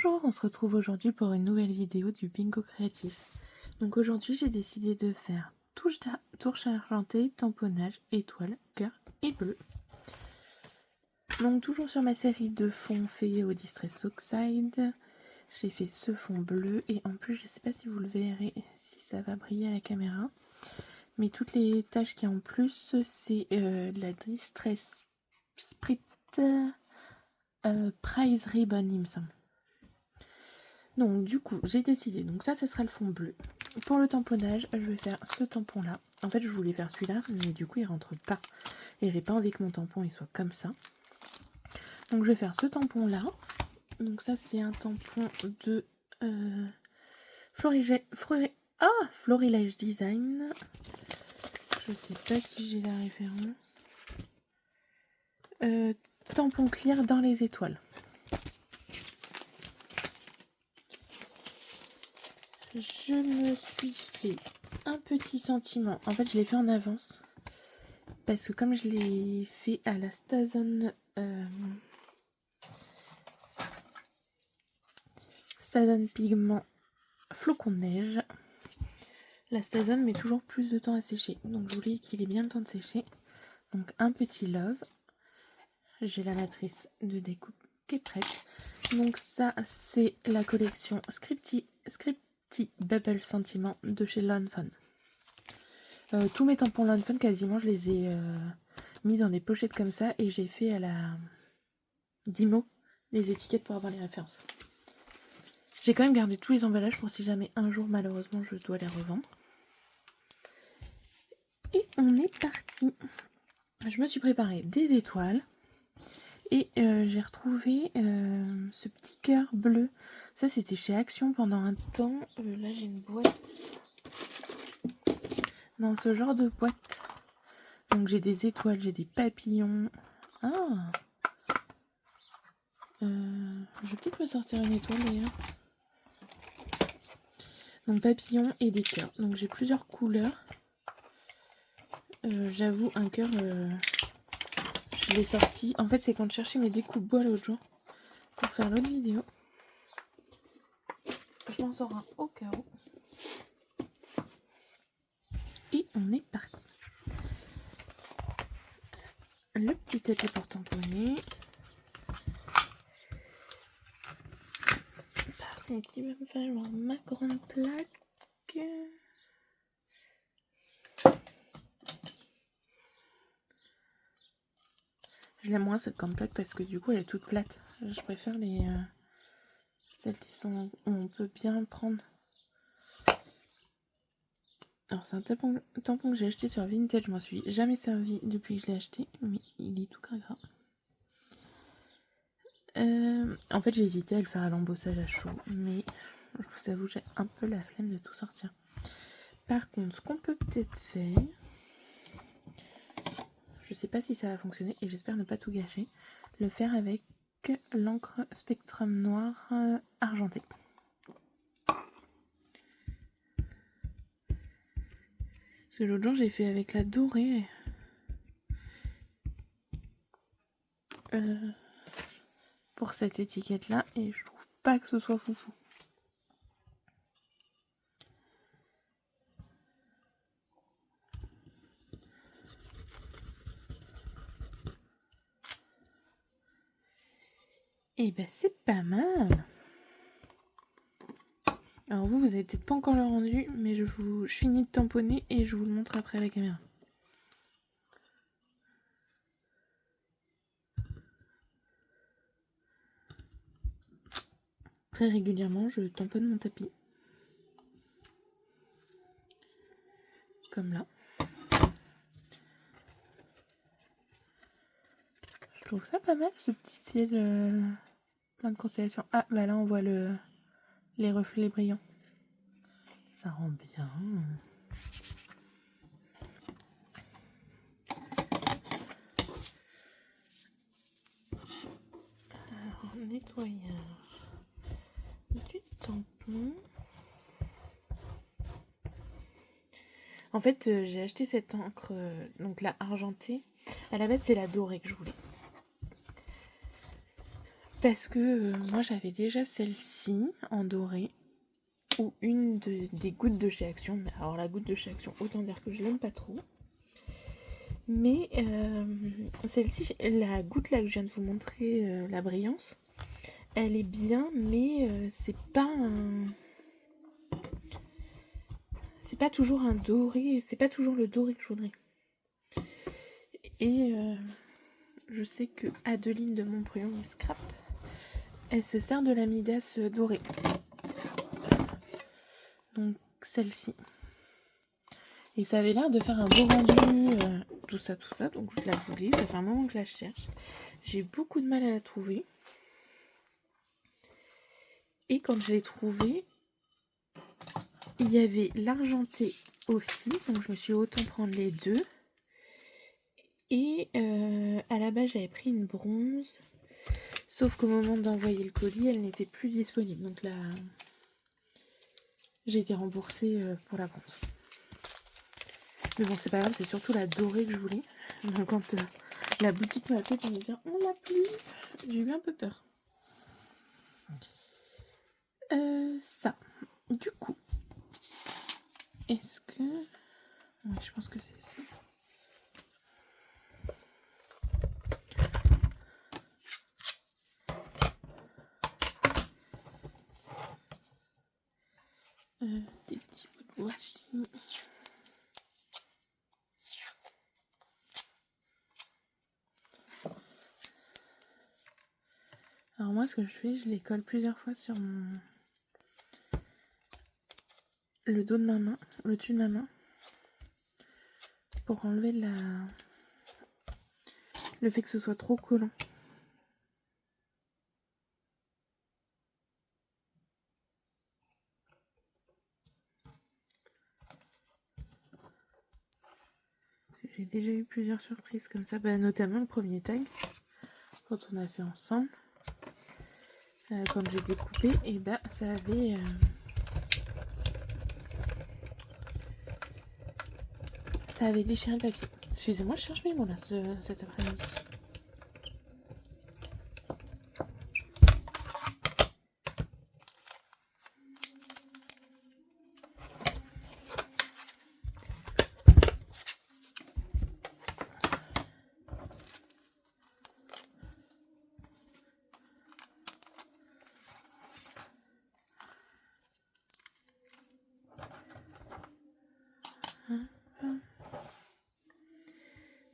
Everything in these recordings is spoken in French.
Bonjour, on se retrouve aujourd'hui pour une nouvelle vidéo du bingo créatif. Donc aujourd'hui j'ai décidé de faire touche argentée, tamponnage, étoile, cœur et bleu. Donc toujours sur ma série de fonds faits au Distress Oxide, j'ai fait ce fond bleu et en plus je ne sais pas si vous le verrez, si ça va briller à la caméra, mais toutes les taches qu'il y a en plus c'est la Distress Sprit Prize Ribbon il me semble. Donc du coup j'ai décidé, donc ça sera le fond bleu. Pour le tamponnage je vais faire ce tampon là. En fait je voulais faire celui-là mais du coup il rentre pas. Et j'ai pas envie que mon tampon il soit comme ça. Donc je vais faire ce tampon là. Donc ça c'est un tampon de Florilège Design. Je sais pas si j'ai la référence. Tampon clear dans les étoiles. Je me suis fait un petit sentiment. En fait, je l'ai fait en avance. Parce que comme je l'ai fait à la Stazone Pigment Flocon de neige, la Stazone met toujours plus de temps à sécher. Donc je voulais qu'il ait bien le temps de sécher. Donc un petit love. J'ai la matrice de découpe qui est prête. Donc ça, c'est la collection Scripty Bubble Sentiment de chez Lawn Fun. Tous mes tampons Lawn Fun, quasiment, je les ai mis dans des pochettes comme ça. Et j'ai fait à la Dimo les étiquettes pour avoir les références. J'ai quand même gardé tous les emballages pour si jamais un jour, malheureusement, je dois les revendre. Et on est parti. Je me suis préparé des étoiles. Et j'ai retrouvé ce petit cœur bleu. Ça, c'était chez Action pendant un temps. Là, j'ai une boîte. Dans ce genre de boîte. Donc, j'ai des étoiles, j'ai des papillons. Ah, je vais peut-être me sortir une étoile d'ailleurs. Donc, papillons et des cœurs. Donc, j'ai plusieurs couleurs. J'avoue, un cœur, je l'ai sorti. En fait, c'est quand je cherchais mes découpes bois l'autre jour pour faire l'autre vidéo. Je m'en sors un au cas où. Et on est parti. Le petit tête pour tamponner. Par contre, il va me falloir ma grande plaque. Je l'aime moins cette grande plaque parce que du coup elle est toute plate. Je préfère celles qui sont où on peut bien prendre. Alors c'est un tampon que j'ai acheté sur Vinted. Je m'en suis jamais servi depuis que je l'ai acheté, mais il est tout gras. En fait j'ai hésité à le faire à l'embossage à chaud, mais je vous avoue j'ai un peu la flemme de tout sortir. Par contre, ce qu'on peut peut-être faire, je sais pas si ça va fonctionner et j'espère ne pas tout gâcher, le faire avec l'encre Spectrum noir argenté. Parce que l'autre jour j'ai fait avec la dorée. Pour cette étiquette là et je trouve pas que ce soit foufou. Et ben c'est pas mal. Alors vous avez peut-être pas encore le rendu, mais je finis de tamponner et je vous le montre après à la caméra. Très régulièrement je tamponne mon tapis. Comme là. Je trouve ça pas mal ce petit ciel plein de constellations. Ah bah là on voit les reflets brillants. Ça rend bien. Alors nettoyage du tampon. En fait, j'ai acheté cette encre, donc la argentée. À la base, c'est la dorée que je voulais. Parce que moi j'avais déjà celle-ci en doré, ou des gouttes de chez Action. Mais alors la goutte de chez Action, autant dire que je l'aime pas trop. Mais celle-ci, la goutte là que je viens de vous montrer, la brillance, elle est bien, mais c'est pas toujours un doré, c'est pas toujours le doré que je voudrais. Et je sais que Adeline de Montprion Scrap, elle se sert de la Midas dorée. Donc celle-ci. Et ça avait l'air de faire un beau rendu, tout ça. Donc je la voulais, ça fait un moment que je la cherche. J'ai beaucoup de mal à la trouver. Et quand je l'ai trouvée, il y avait l'argenté aussi. Donc je me suis autant prendre les deux. Et à la base, j'avais pris une bronze. Sauf qu'au moment d'envoyer le colis, elle n'était plus disponible. Donc là, j'ai été remboursée pour la bronze. Mais bon, c'est pas grave, c'est surtout la dorée que je voulais. Donc quand la boutique m'a appelé pour me dire on l'a plus, j'ai eu un peu peur. Ça. Du coup, est-ce que... Ouais, je pense que c'est ça. Des petits bouts de washi. Alors moi, ce que je fais, je les colle plusieurs fois sur le dos de ma main, le dessus de ma main, pour enlever le fait que ce soit trop collant. J'ai déjà eu plusieurs surprises comme ça, notamment le premier tag, quand on a fait ensemble. Quand j'ai découpé, et ça avait... ça avait déchiré le papier. Excusez-moi, je cherche mes mots là cet après-midi.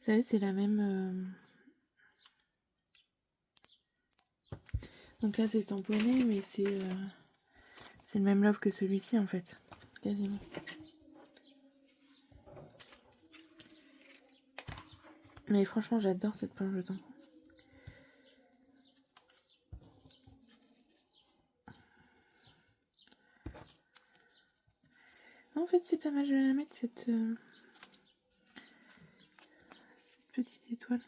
Vous savez, c'est la même... Donc là, c'est tamponné, mais c'est le même love que celui-ci, en fait. Quasiment. Mais franchement, j'adore cette planche de tampon. En fait, c'est pas mal, je vais la mettre, cette petite étoile.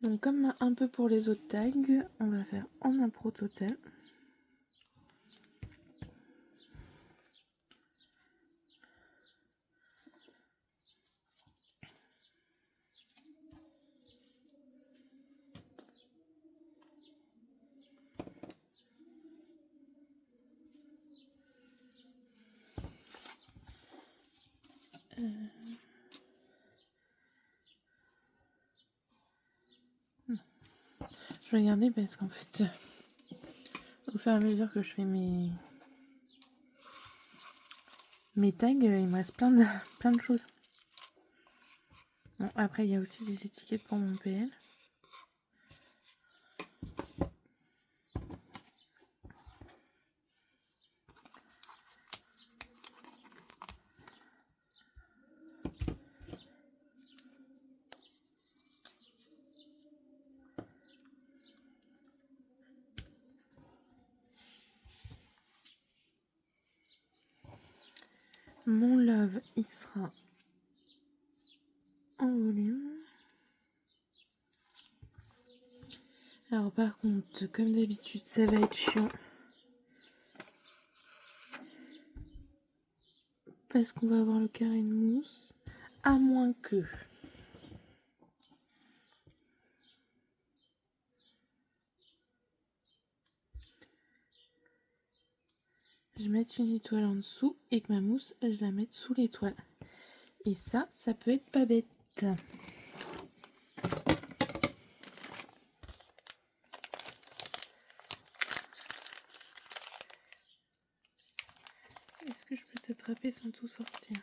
Donc comme un peu pour les autres tags, on va faire en impro total. Je vais garder parce qu'en fait, au fur et à mesure que je fais mes tags, il me reste plein de choses. Bon, après, il y a aussi des étiquettes pour mon PL. Mon love, il sera en volume. Alors par contre, comme d'habitude, ça va être chiant. Parce qu'on va avoir le carré de mousse. À moins que je mette une étoile en dessous et que ma mousse, je la mette sous l'étoile. Et ça peut être pas bête. Est-ce que je peux t'attraper sans tout sortir?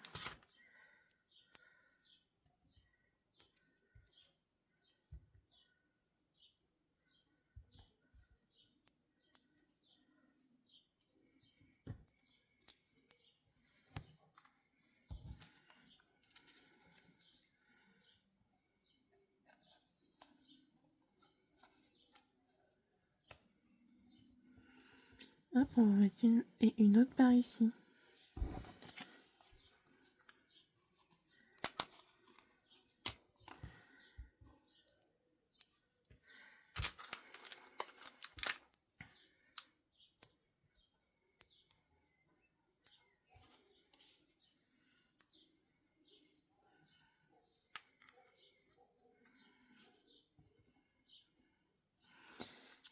Hop, on va mettre une autre par ici.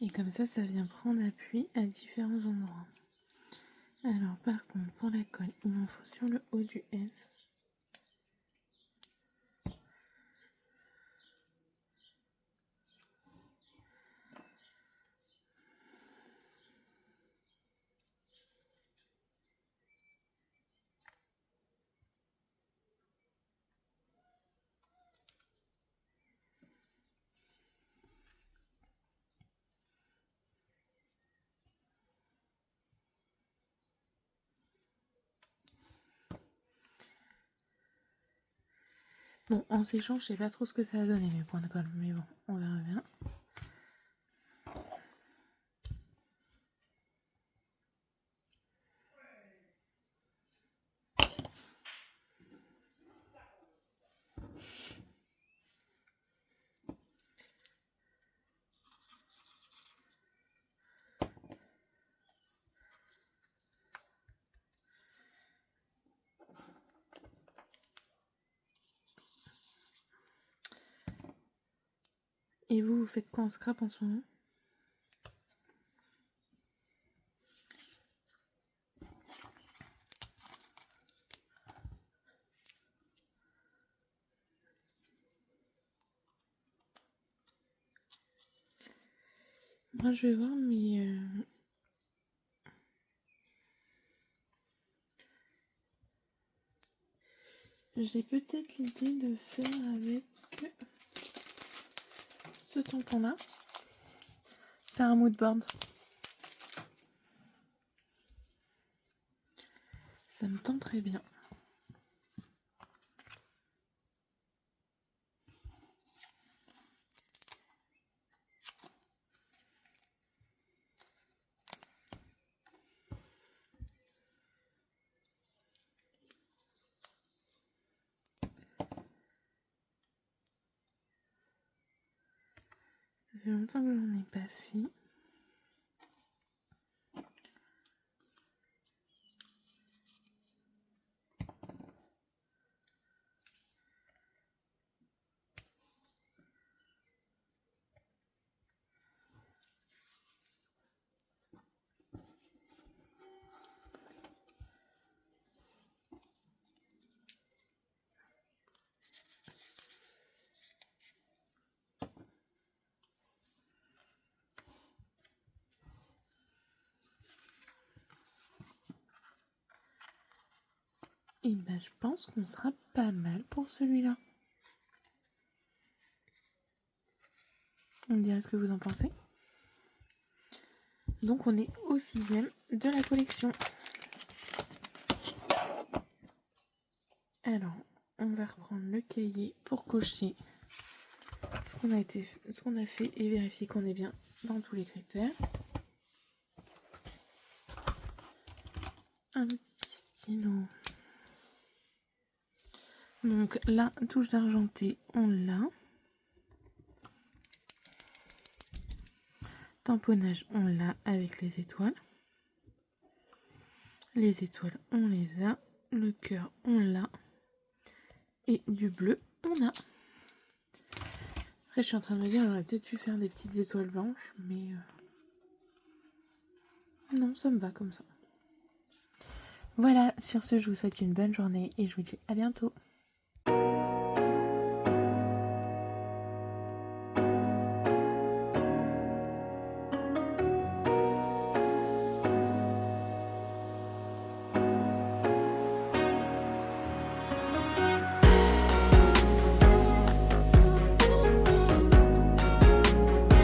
Et comme ça vient prendre appui à différents endroits. Alors par contre, pour la colle, il m'en faut sur le haut du L. Bon, en séchant, je sais pas trop ce que ça va donner mes points de colle, mais bon, on verra bien. Et vous faites quoi en scrap en ce moment? Moi, je vais voir, mais j'ai peut-être l'idée de faire avec ce tampon-là. Faire un moodboard. Ça me tente très bien. Ça fait longtemps que j'en ai pas fait. Et ben, je pense qu'on sera pas mal pour celui-là. On me dira ce que vous en pensez. Donc on est au 6e de la collection. Alors, on va reprendre le cahier pour cocher ce qu'on a fait et vérifier qu'on est bien dans tous les critères. Un petit stylo. Donc la touche d'argenté, on l'a. Tamponnage, on l'a avec les étoiles. Les étoiles, on les a. Le cœur, on l'a. Et du bleu, on a. Après, je suis en train de me dire, j'aurais peut-être pu faire des petites étoiles blanches, mais non, ça me va comme ça. Voilà, sur ce, je vous souhaite une bonne journée et je vous dis à bientôt.